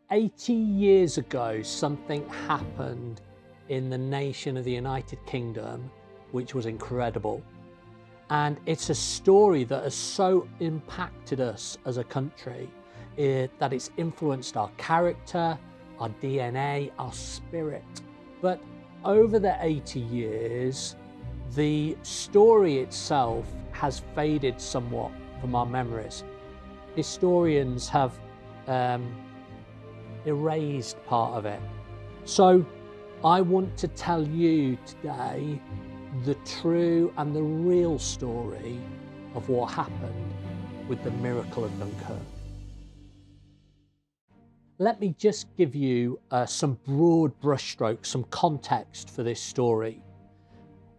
80 years ago, something happened in the nation of the United Kingdom, which was incredible. And it's a story that has so impacted us as a country that it's influenced our character, our DNA, our spirit. But over the 80 years, the story itself has faded somewhat from our memories. Historians have erased part of it. So I want to tell you today the true and the real story of what happened with the miracle of Dunkirk. Let me just give you some broad brushstrokes, some context for this story.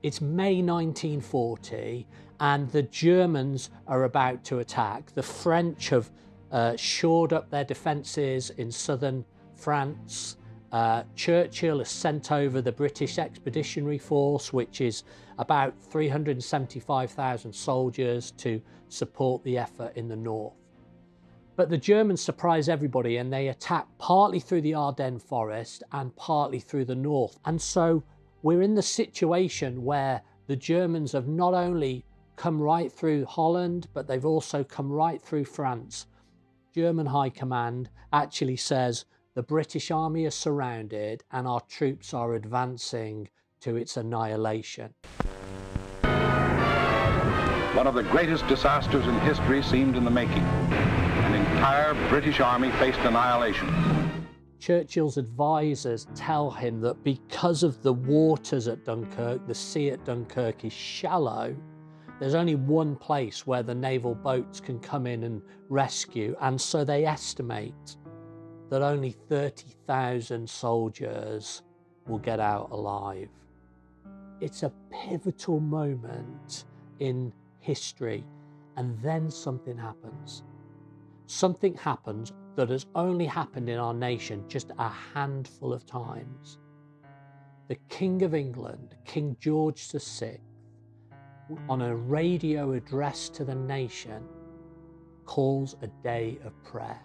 It's May 1940 and the Germans are about to attack. The French have shored up their defences in southern France. Churchill has sent over the British Expeditionary Force, which is about 375,000 soldiers to support the effort in the north. But the Germans surprise everybody and they attack partly through the Ardennes forest and partly through the north. And so we're in the situation where the Germans have not only come right through Holland, but they've also come right through France. German High Command actually says the British army is surrounded and our troops are advancing to its annihilation. One of the greatest disasters in history seemed in the making. An entire British army faced annihilation. Churchill's advisors tell him that because of the waters at Dunkirk, the sea at Dunkirk is shallow, there's only one place where the naval boats can come in and rescue, and so they estimate that only 30,000 soldiers will get out alive. It's a pivotal moment in history, and then something happens. Something happens that has only happened in our nation just a handful of times. The King of England, King George VI, on a radio address to the nation, calls a day of prayer.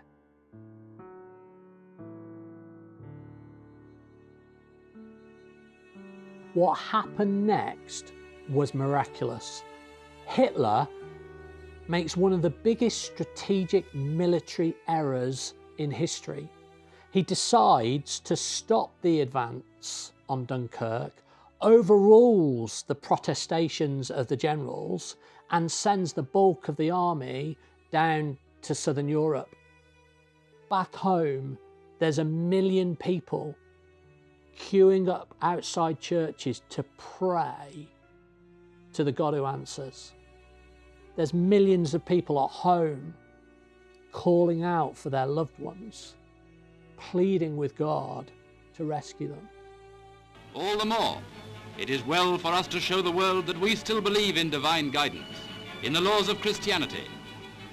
What happened next was miraculous. Hitler makes one of the biggest strategic military errors in history. He decides to stop the advance on Dunkirk, overrules the protestations of the generals, and sends the bulk of the army down to southern Europe. Back home, there's 1 million people queuing up outside churches to pray to the God who answers. There's millions of people at home calling out for their loved ones, pleading with God to rescue them. All the more, it is well for us to show the world that we still believe in divine guidance, in the laws of Christianity.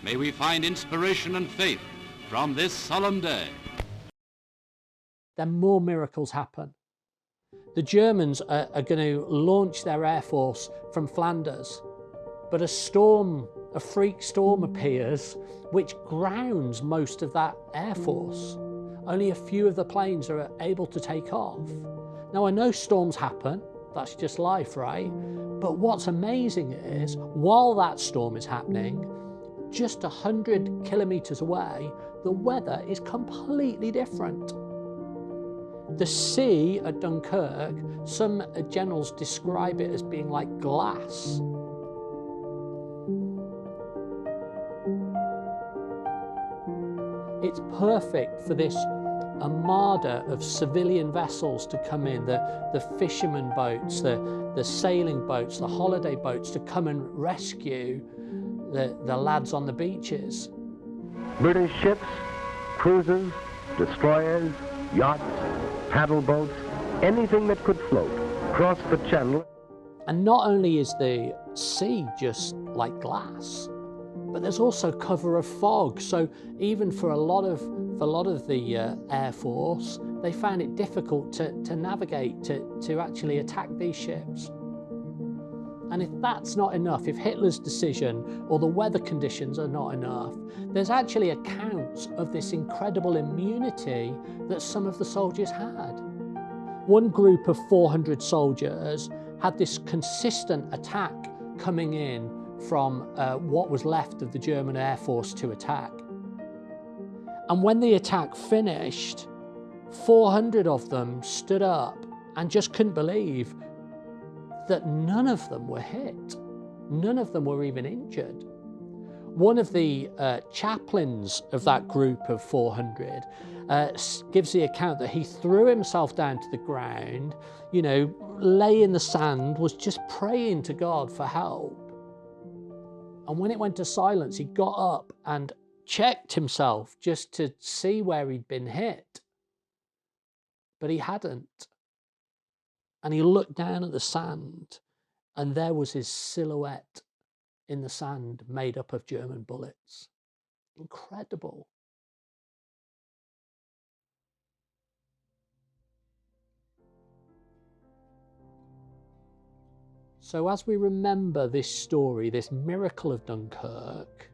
May we find inspiration and faith from this solemn day. Then more miracles happen. The Germans are going to launch their air force from Flanders, but a freak storm appears which grounds most of that air force. Only a few of the planes are able to take off. Now I know storms happen, that's just life, right? But what's amazing is, while that storm is happening, just 100 kilometers away, the weather is completely different. The sea at Dunkirk, some generals describe it as being like glass. It's perfect for this armada of civilian vessels to come in, the fishermen boats, the sailing boats, the holiday boats, to come and rescue the lads on the beaches. British ships, cruisers, destroyers, yachts, paddle boats, anything that could float, crossed the channel. And not only is the sea just like glass, but there's also cover of fog. So even for a lot of the Air Force, they found it difficult to navigate, to actually attack these ships. And if that's not enough, if Hitler's decision or the weather conditions are not enough, there's actually accounts of this incredible immunity that some of the soldiers had. One group of 400 soldiers had this consistent attack coming in from what was left of the German Air Force to attack. And when the attack finished, 400 of them stood up and just couldn't believe that none of them were hit. None of them were even injured. One of the chaplains of that group of 400 gives the account that he threw himself down to the ground, you know, lay in the sand, was just praying to God for help. And when it went to silence, he got up and checked himself just to see where he'd been hit. But he hadn't. And he looked down at the sand, and there was his silhouette in the sand made up of German bullets. Incredible. So as we remember this story, this miracle of Dunkirk,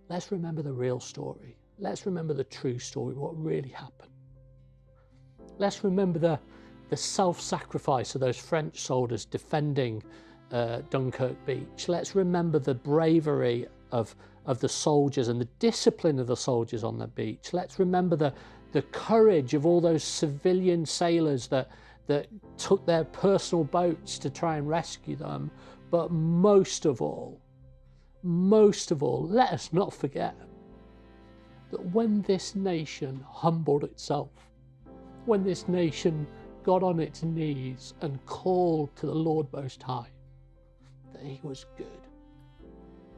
let's remember the real story. Let's remember the true story, what really happened. Let's remember the self-sacrifice of those French soldiers defending Dunkirk beach. Let's remember the bravery of the soldiers and the discipline of the soldiers on the beach. Let's remember the courage of all those civilian sailors that took their personal boats to try and rescue them. But most of all, let us not forget that when this nation humbled itself, when this nation got on its knees and called to the Lord Most High, that he was good,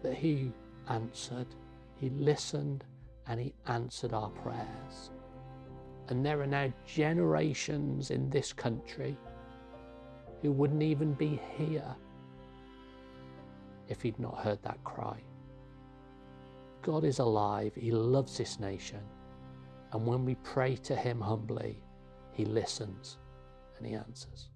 that he answered, he listened, and he answered our prayers. And there are now generations in this country who wouldn't even be here if he'd not heard that cry. God is alive, he loves this nation, and when we pray to him humbly, he listens and he answers.